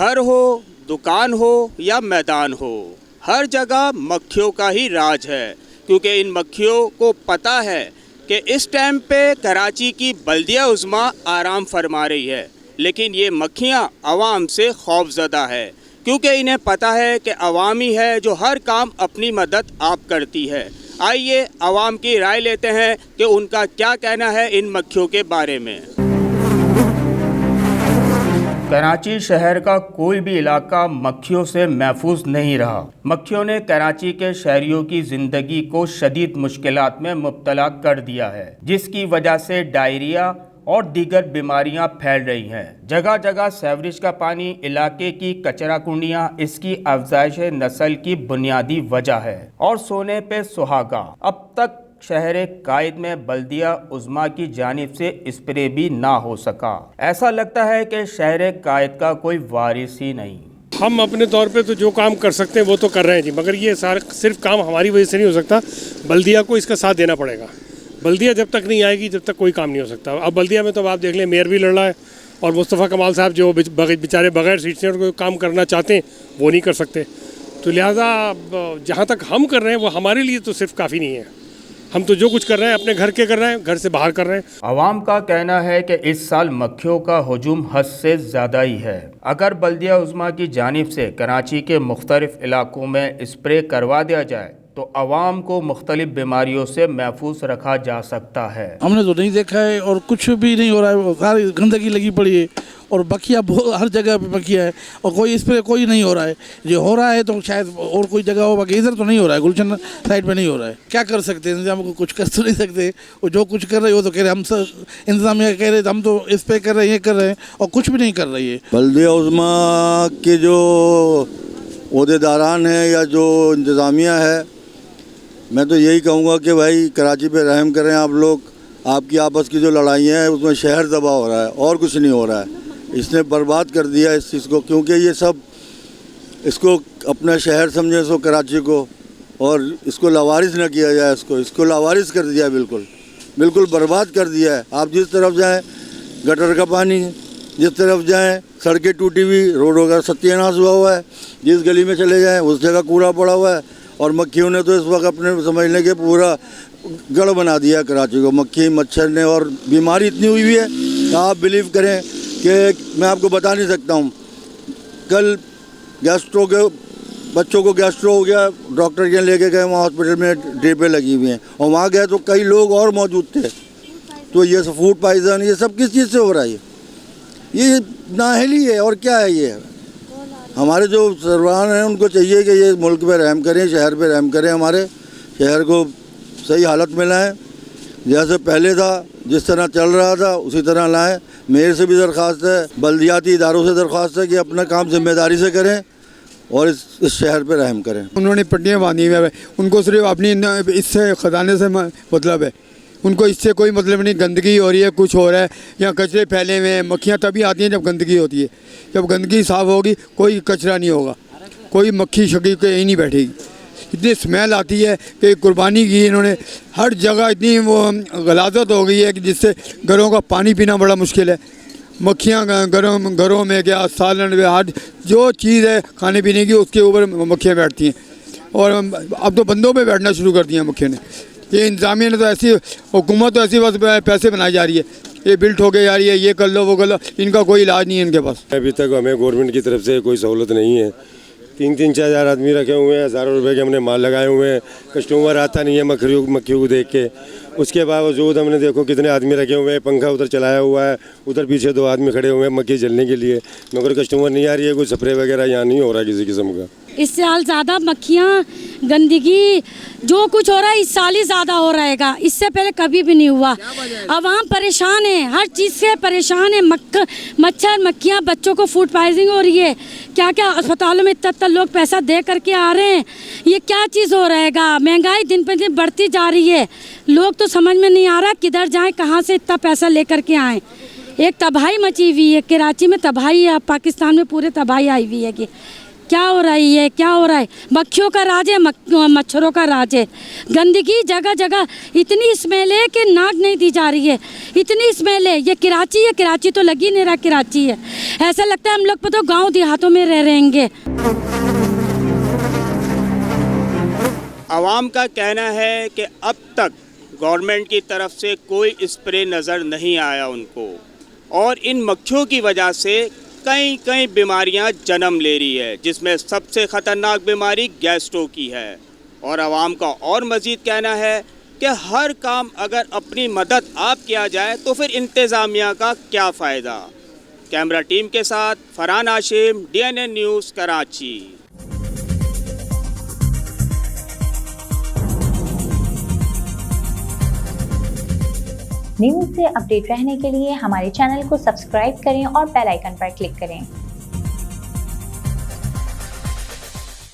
घर हो, दुकान हो या मैदान हो, हर जगह मक्खियों का ही राज है, क्योंकि इन मक्खियों को पता है कि इस टाइम पे कराची की बल्दिया उज़्मा आराम फरमा रही है, लेकिन ये मक्खियाँ आवाम से खौफज़दा है, क्योंकि इन्हें पता है कि अवाम ही है जो हर काम अपनी मदद आप करती है। आइए अवाम की राय लेते हैं कि उनका क्या कहना है इन मक्खियों के बारे में। कराची शहर का कोई भी इलाका मक्खियों से महफूज नहीं रहा। मक्खियों ने कराची के शहरियों की जिंदगी को शदीद मुश्किलात में मुब्तला कर दिया है, जिसकी वजह से डायरिया और दीगर बीमारियां फैल रही हैं। जगह जगह सीवरेज का पानी, इलाके की कचरा कुंडियां इसकी अफजाइश नस्ल की बुनियादी वजह है। और सोने पे सुहागा, अब तक शहर कायद में बल्दिया उज़्मा की जानिब से स्प्रे भी ना हो सका। ऐसा लगता है कि शहर कायद का कोई वारिस ही नहीं। हम अपने तौर पे तो जो काम कर सकते हैं वो तो कर रहे हैं जी, मगर ये सारा सिर्फ काम हमारी वजह से नहीं हो सकता, बल्दिया को इसका साथ देना पड़ेगा। बल्दिया जब तक नहीं आएगी जब तक कोई काम नहीं हो सकता। अब बल्दिया में तो आप देख लें, मेयर भी लड़ रहा है और मुस्तफ़ा कमाल साहब जो बेचारे बगैर सीट से कोई काम करना चाहते हैं वो नहीं कर सकते। तो लिहाजा जहाँ तक हम कर रहे हैं वो हमारे लिए तो सिर्फ काफ़ी नहीं है। हम तो जो कुछ कर रहे हैं अपने घर के कर रहे हैं, घर से बाहर कर रहे हैं। अवाम का कहना है कि इस साल मक्खियों का हुजूम हद से ज़्यादा ही है। अगर बल्दिया उज़्मा की जानिब से कराची के मुख्तलिफ इलाकों में स्प्रे करवा दिया जाए तो अवाम को मुख्तलिफ बीमारियों से महफूज रखा जा सकता है। हमने तो नहीं देखा है और कुछ भी नहीं हो रहा है, सारी गंदगी लगी पड़ी है और बखिया बहुत हर जगह पे बखिया है और कोई स्प्रे कोई नहीं हो रहा है। जो हो रहा है तो शायद और कोई जगह हो, बाकी इधर तो नहीं हो रहा है, गुलशन साइड पे नहीं हो रहा है। क्या कर सकते हैं, इंतजाम को कुछ कर तो नहीं सकते। वो जो कुछ कर रहे हो तो कह रहे हम सब इंतजामिया कह रहे हम तो स्प्रे कर रहे हैं, ये कर रहे हैं और कुछ भी नहीं कर रही है। बल्दिया उज़्मा के जो ओहदेदारान हैं या जो इंतज़ामिया है, मैं तो यही कहूँगा कि भाई कराची पे रहम करें आप लोग। आपकी आपस की जो लड़ाइयाँ हैं उसमें शहर दबा हो रहा है और कुछ नहीं हो रहा है। इसने बर्बाद कर दिया इस चीज़ को, क्योंकि ये सब इसको अपना शहर समझे इसको कराची को, और इसको लावारिस न किया जाए। इसको लावारिस कर दिया, बिल्कुल बर्बाद कर दिया है। आप जिस तरफ जाएँ गटर का पानी, जिस तरफ जाएँ सड़कें टूटी हुई, रोडों का सत्यानाश हुआ है। जिस गली में चले जाएँ उस जगह कूड़ा पड़ा हुआ है। और मक्खियों ने तो इस वक्त अपने समझने के पूरा गढ़ बना दिया कराची को, मक्खी मच्छर ने। और बीमारी इतनी हुई है आप बिलीव करें कि मैं आपको बता नहीं सकता हूँ। कल गैस्ट्रो के बच्चों को गैस्ट्रो हो गया, डॉक्टर के लेके गए, वहाँ हॉस्पिटल में ड्रिपें लगी हुई हैं और वहाँ गए तो कई लोग और मौजूद थे। तो ये सब फूड पॉइजन, ये सब किस चीज़ से हो रहा है? ये नाअहली है और क्या है? ये हमारे जो सरबराह हैं उनको चाहिए कि ये मुल्क पे रहम करें, शहर पे रहम करें, हमारे शहर को सही हालत में लाएँ। जैसे पहले था, जिस तरह चल रहा था उसी तरह लाएँ। मेयर से भी दरख्वास्त है, बल्दियाती इदारों से दरख्वास्त है कि अपना काम जिम्मेदारी से करें और इस शहर पे रहम करें। उन्होंने पट्टियाँ बांधी हुई है, उनको सिर्फ अपनी इससे ख़जाने से मतलब है, उनको इससे कोई मतलब नहीं। गंदगी हो रही है, कुछ हो रहा है, यहाँ कचरे फैले हुए हैं। मक्खियाँ तभी आती हैं जब गंदगी होती है। जब गंदगी साफ़ होगी कोई कचरा नहीं होगा, कोई मक्खी शक्की कहीं नहीं बैठेगी। इतनी स्मेल आती है कि कुर्बानी की इन्होंने, हर जगह इतनी वो गलाजत हो गई है कि जिससे घरों का पानी पीना बड़ा मुश्किल है। मक्खियाँ घरों में क्या सालन में हर जो चीज़ है खाने पीने की उसके ऊपर मक्खियाँ बैठती हैं और अब तो बंदों पे बैठना शुरू कर दिया मक्खियों ने। ये इंतजामिया ने तो ऐसी, हुकूमत तो ऐसी बस पैसे बनाई जा रही है, ये बिल्ट हो के जा रही है, ये कर लो वो कर लो, इनका कोई इलाज नहीं है इनके पास। अभी तक हमें गवर्नमेंट की तरफ से कोई सहूलत नहीं है। 3-4 आदमी रखे हुए हैं, हज़ारों रुपए के हमने माल लगाए हुए हैं, कस्टमर आता नहीं है मक्खियों को देख के। उसके बावजूद हमने देखो कितने आदमी रखे हुए हैं, पंखा उधर चलाया हुआ है, उधर पीछे 2 आदमी खड़े हुए हैं मक्खी जलने के लिए, मगर कस्टमर नहीं आ रही है। कोई स्प्रे वगैरह यहाँ नहीं हो रहा किसी किस्म का। इस साल ज़्यादा मक्खियाँ, गंदगी, जो कुछ हो रहा है इस साल ही ज़्यादा हो रहेगा, इससे पहले कभी भी नहीं हुआ। आवाम परेशान है, हर चीज़ से परेशान है। मच्छर मक्खियाँ, बच्चों को फूड पॉइजनिंग हो रही है, क्या क्या अस्पतालों में इतना लोग पैसा दे करके आ रहे हैं। ये क्या चीज़ हो रहेगा? महंगाई दिन पर दिन बढ़ती जा रही है, लोग तो समझ में नहीं आ रहा किधर जाएं, कहाँ से इतना पैसा ले करके आएँ। एक तबाही मची हुई है कराची में, तबाही है, पाकिस्तान में पूरे तबाही आई हुई है कि क्या हो रहा है, ये क्या हो रहा है? मक्खियों का राज है, मच्छरों का राज है। गंदगी जगह जगह, इतनी स्मेल है कि नाक नहीं दी जा रही है, इतनी स्मेल है। ये कराची है, कराची तो लगी नहीं रहा, कराची है। ऐसा लगता है हम लोग तो गांव देहातों में रह रहेंगे। आवाम का कहना है कि अब तक गवर्नमेंट की तरफ से कोई स्प्रे नज़र नहीं आया उनको, और इन मक्खियों की वजह से कई कई बीमारियां जन्म ले रही है, जिसमें सबसे ख़तरनाक बीमारी गैस्ट्रो की है। और आवाम का और मज़ीद कहना है कि हर काम अगर अपनी मदद आप किया जाए तो फिर इंतज़ामिया का क्या फ़ायदा। कैमरा टीम के साथ Farhan Hashim, DNN news, Karachi. News से अपडेट रहने के लिए हमारे चैनल को सब्सक्राइब करें और बेल आइकन पर क्लिक करें।